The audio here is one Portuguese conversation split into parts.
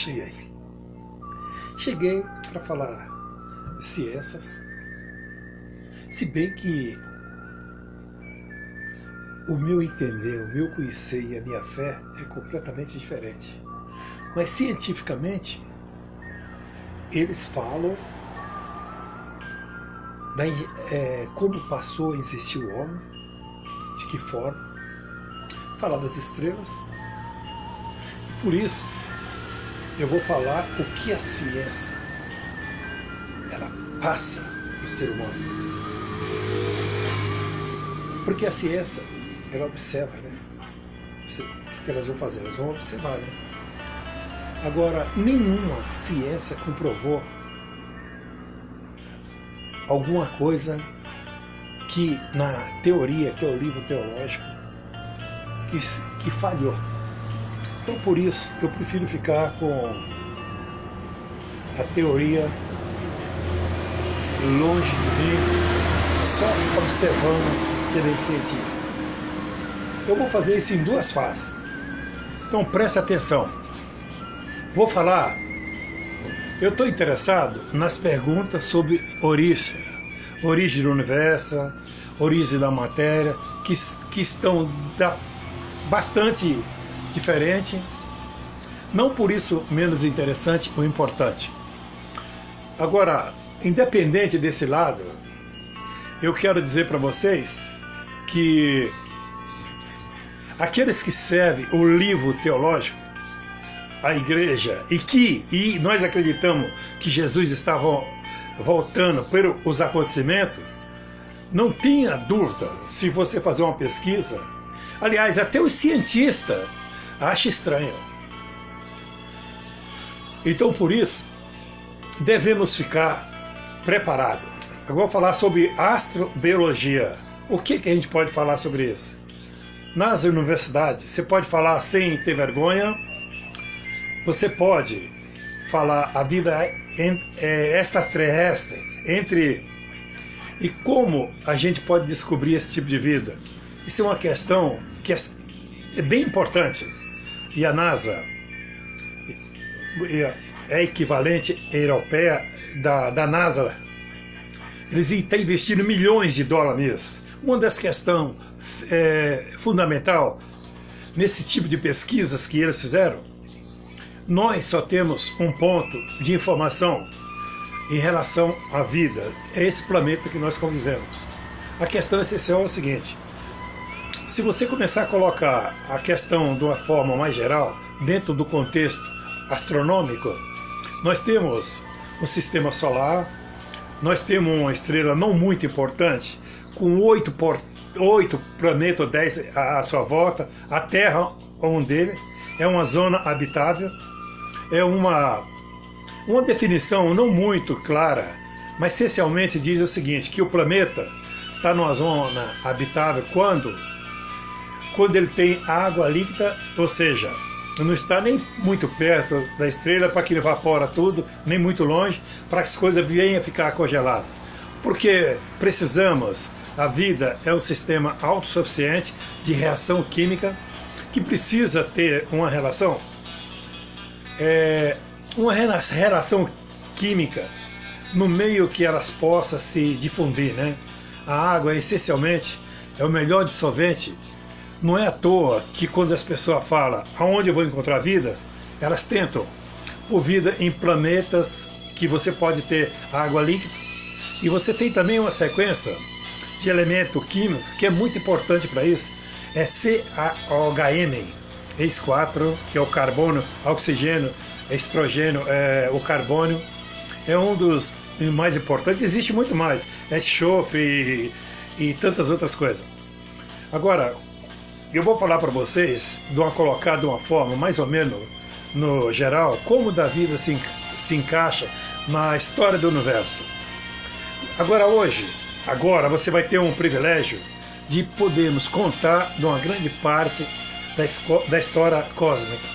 cheguei. Cheguei para falar de ciências, se bem que o meu entender, o meu conhecer e a minha fé é completamente diferente. Mas cientificamente, eles falam como passou a existir o homem, de que forma, falar das estrelas. E por isso, eu vou falar o que a ciência ela passa para o ser humano. Porque a ciência, ela observa, né? O que elas vão fazer? Elas vão observar, né? Agora, nenhuma ciência comprovou alguma coisa que na teoria, que é o livro teológico, que falhou. Então, por isso, eu prefiro ficar com a teoria longe de mim, só observando que nem cientista. Eu vou fazer isso em duas fases. Então, preste atenção. Vou falar, eu estou interessado nas perguntas sobre origem do universo, origem da matéria, que estão bastante diferente, não por isso menos interessante ou importante. Agora, independente desse lado, eu quero dizer para vocês que aqueles que servem o livro teológico, a igreja, e nós acreditamos que Jesus estava voltando pelos acontecimentos, não tenha dúvida, se você fazer uma pesquisa, aliás, até os cientistas acham estranho. Então, por isso, devemos ficar preparados. Eu vou falar sobre astrobiologia. O que a gente pode falar sobre isso? Nas universidades, você pode falar sem ter vergonha, você pode falar a vida extraterrestre e como a gente pode descobrir esse tipo de vida. Isso é uma questão que é bem importante. E a NASA é a equivalente europeia da NASA. Eles estão investindo milhões de dólares nisso. Uma das questões fundamental nesse tipo de pesquisas que eles fizeram, nós só temos um ponto de informação em relação à vida. É esse planeta que nós convivemos. A questão essencial é o seguinte: se você começar a colocar a questão de uma forma mais geral, dentro do contexto astronômico, nós temos um sistema solar, nós temos uma estrela não muito importante, com 8 planetas, 10 à sua volta, a Terra um deles, é uma zona habitável, é uma definição não muito clara, mas essencialmente diz o seguinte, que o planeta está numa zona habitável quando ele tem água líquida, ou seja, não está nem muito perto da estrela para que ele evapora tudo, nem muito longe, para que as coisas venham a ficar congeladas. Porque precisamos, a vida é um sistema autossuficiente de reação química que precisa ter uma relação química no meio que elas possam se difundir, né? A água, essencialmente, é o melhor dissolvente. Não é à toa que quando as pessoas falam aonde eu vou encontrar vida, elas tentam por vida em planetas que você pode ter água líquida, e você tem também uma sequência de elementos químicos que é muito importante para isso, é CaOH, EIS4, que é o carbono, oxigênio, estrogênio, o carbônio, é um dos mais importantes, existe muito mais, enxofre e tantas outras coisas. Agora, eu vou falar para vocês, colocar de uma forma mais ou menos no geral, como da vida se encaixa na história do universo. Agora você vai ter um privilégio de podermos contar de uma grande parte da história cósmica.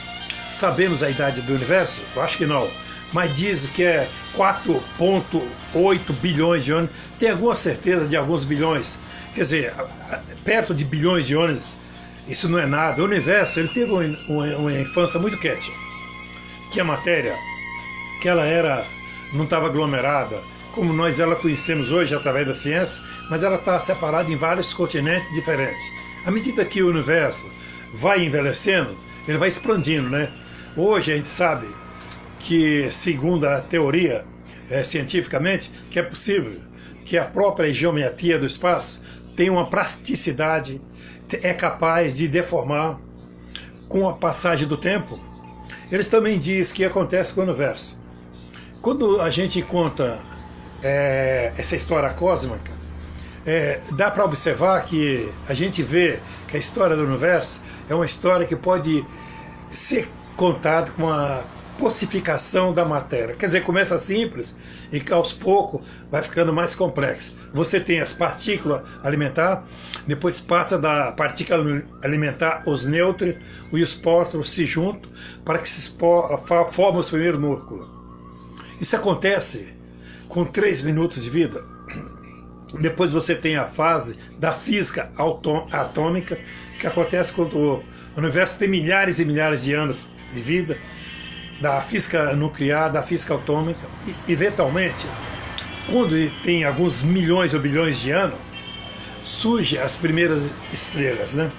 Sabemos a idade do universo? Eu acho que não. Mas diz que é 4,8 bilhões de anos. Tem alguma certeza de alguns bilhões. Quer dizer, perto de bilhões de anos, isso não é nada. O universo ele teve uma infância muito quietinha. que a matéria, que ela não estava aglomerada, como nós ela conhecemos hoje através da ciência, mas ela está separada em vários continentes diferentes. À medida que o universo vai envelhecendo, ele vai expandindo, né? Hoje a gente sabe que, segundo a teoria cientificamente, que é possível que a própria geometria do espaço tem uma plasticidade, é capaz de deformar com a passagem do tempo. Eles também dizem que acontece com o universo. Quando a gente conta essa história cósmica, dá para observar que a gente vê que a história do universo é uma história que pode ser contada com a possificação da matéria. Quer dizer, começa simples e que aos poucos vai ficando mais complexo. Você tem as partículas alimentares, depois passa da partícula alimentar os nêutrons e os prótons se juntam para que se formem os primeiros núcleos. Isso acontece com 3 minutos de vida. Depois você tem a fase da física atômica, que acontece quando o universo tem milhares e milhares de anos de vida, da física nuclear, da física atômica, e eventualmente, quando tem alguns milhões ou bilhões de anos, surgem as primeiras estrelas, né?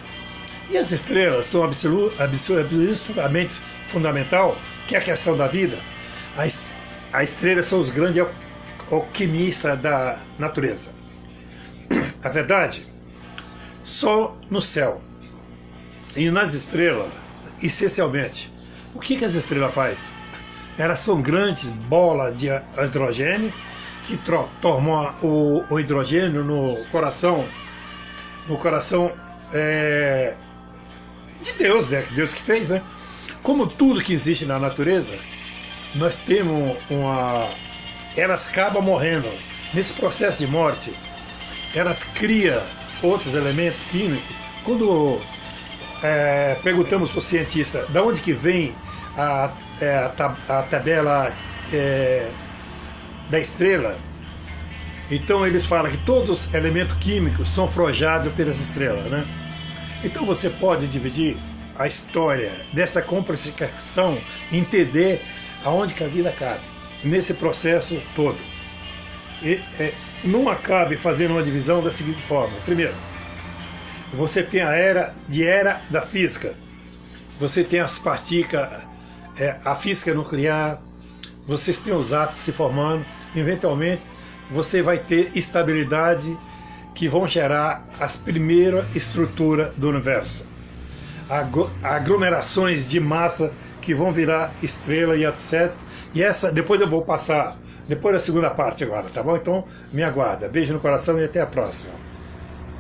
E as estrelas são absolutamente fundamental, que é a questão da vida. As estrelas são os grandes alquimistas da natureza. A verdade, só no céu e nas estrelas, essencialmente, o que as estrelas fazem? Elas são grandes bolas de hidrogênio que tornam o hidrogênio no coração de Deus, né? Deus que fez, né? Como tudo que existe na natureza, nós temos elas acabam morrendo. Nesse processo de morte, elas criam outros elementos químicos. Quando perguntamos para o cientista de onde que vem a tabela da estrela, então eles falam que todos os elementos químicos são forjados pelas estrelas, né? Então você pode dividir a história dessa complexificação, entender aonde que a vida cabe nesse processo todo. E não acabe fazendo uma divisão da seguinte forma: primeiro, você tem a era da física, você tem as partículas, a física nuclear, você tem os átomos se formando, eventualmente você vai ter estabilidade que vão gerar as primeiras estruturas do universo, aglomerações de massa que vão virar estrela e etc. E essa, depois eu vou passar, depois da segunda parte agora, tá bom? Então me aguarda. Beijo no coração e até a próxima.